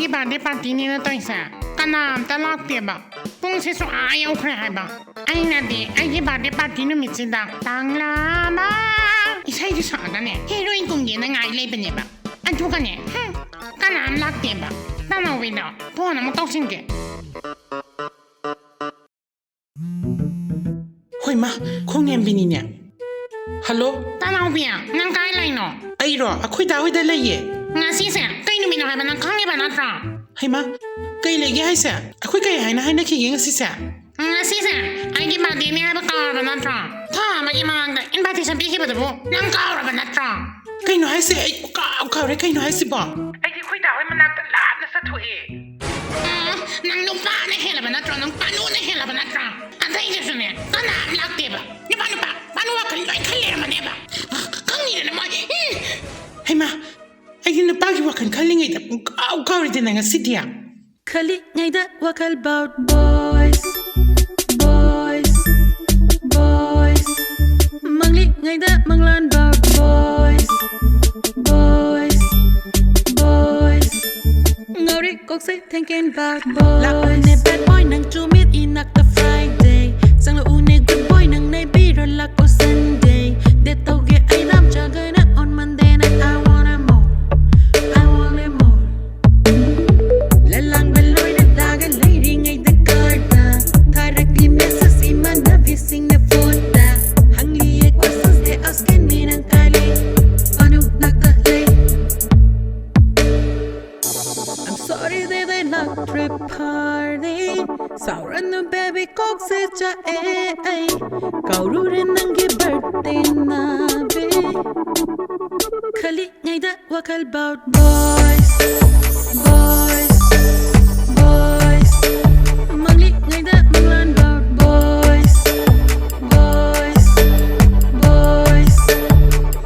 Aiki birthday party ni na toy sa. Kanam talak tiya ba? Kung si so ayaw kaya ba? Ay na di, aiki birthday party no mitsida. Tanglama! Isay di sa ka ne. Heroin kung di na ngay lay ba? Adu ka ne. Kanam lak tiya ba? Tanawin daw. Po na mo tao singke. Hoy ma, kung niyan bininya. Hello? Tanaw biya, nang kailay no. Ay ro, ako'y dahoy dalay eh. Nga sisa, kayo numinahay ba ng kangi ba na tra? Hay ma, kay lagi hay sa. Ako'y kay hay na kiging sisa. Nga sisa, ay di ba di niya ba kawara ba na tra? Ta, mag-imang in ba ti sabihin ba dabo? Nang kawara ba na tra? Kay no hay si, ay kawara kay no hay si ba? Ay di ko'y dahoy managtalaan na sa tuwi. Nang lupa na hila ba na tra? Nang pano na hila ba na tra? Antay niya siya niya, kanam lagti ba? Di ba pa? Paano wakal ay kalera man ba? Kanina naman. Hay ma, ay yun na pagiwakan kalingay da kawara din nga sidya. Kalingay da wakal about boys, boys, boys. Manglingay da manglan about boys, boys, boys. Ngori kok say thinking about boys. Lakon ne bad boy nang tumit inak the Friday. Sang laune good boy nang naibiro lako Sunday. De tauge ay dam chagay na on Monday night. I want it more, I want it more. Lalang beloy na daga lady ngay the karta. Tarakli mesas iman na vising na puta. Hangli questions they asking me nang kali. Ano nagtalay? I'm sorry they not trip party. Sauran no baby kok se cha eh. Kauru rin nangi birthday na be. Kali ngay da wakal about boys, boys, boys. Mangli ngay da manglan about boys, boys, boys.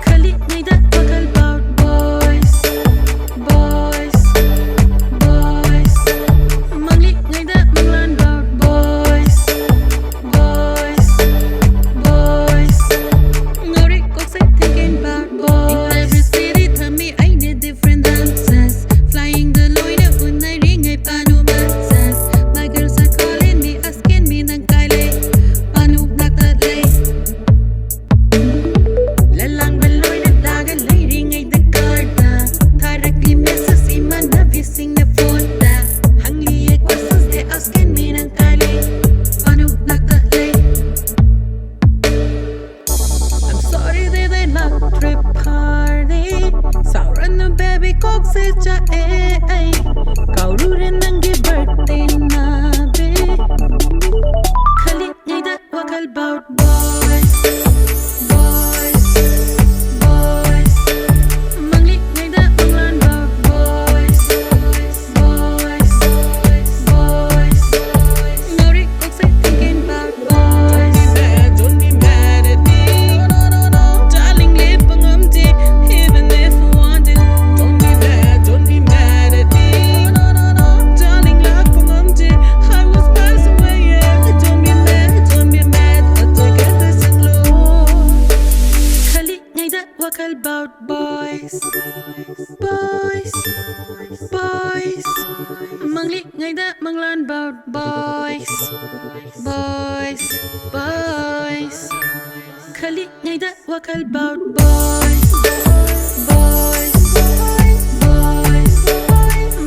Kali ngay da wakal about boys, boys, boys. Mangli ngay da manglan about boys, boys, boys. Ngori kok say thinking about boys. In every city tell me I need different dances. Flying the loine unay ring ay PANU massas. My girls are calling me asking me nang kailay. PANU nagtalay. Lalang beloy na daga lay ring ay the karta. Tarakli mesas iman na vising na puta. Hangli questions they asking me nang kailay. PANU nagtalay. I'm sorry they not trip party. Sauran no baby kok se cha eh. Kauru rin nangi birthday na be. Kalingay da wakal about boys, boys, boys. Manglingay da manglan about boys, boys, boys. Ngori kok say thinking about boys. Don't be mad at me. No. Darling, live pangamti, even if I want it. Don't be mad at me. No. Darling, live pangamti, I was passed away, yeah. Don't be mad, at I get this and low. Kalingay da wakal about boys, boys, boys. Manglingay da manglan about boys, boys, boys. Kalingay da wakal about boys, boys, boys.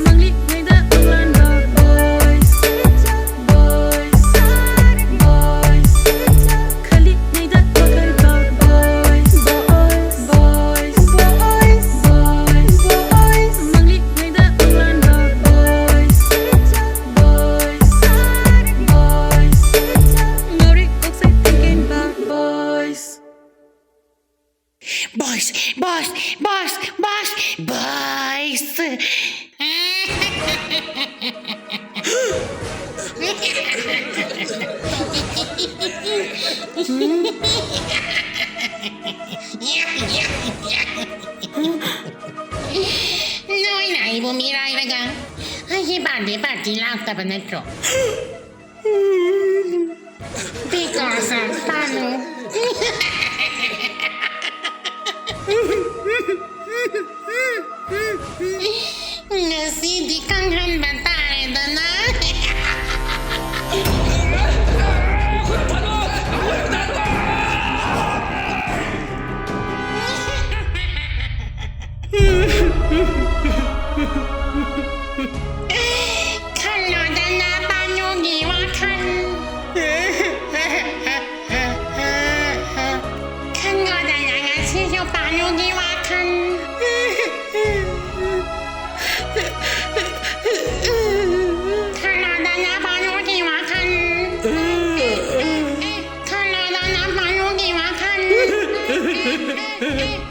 Manglingay da manglan about boys, boys, boys. Kalingay da wakal about boys, boys, boys, boys. Manglingay da manglan about boys, boys, boys. Ngori kok say thinking about boys. Boys, boys, boys, boys, boys. Nói này bố mi rai ra gan. Ay party lang ta ba netro. Because of PANU. Nasi di kang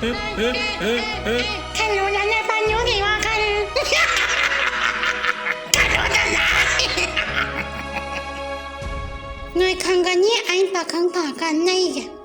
看路人的朋友给我看，看路人啊！Người khang gani ai pa khang pa kan nai ge.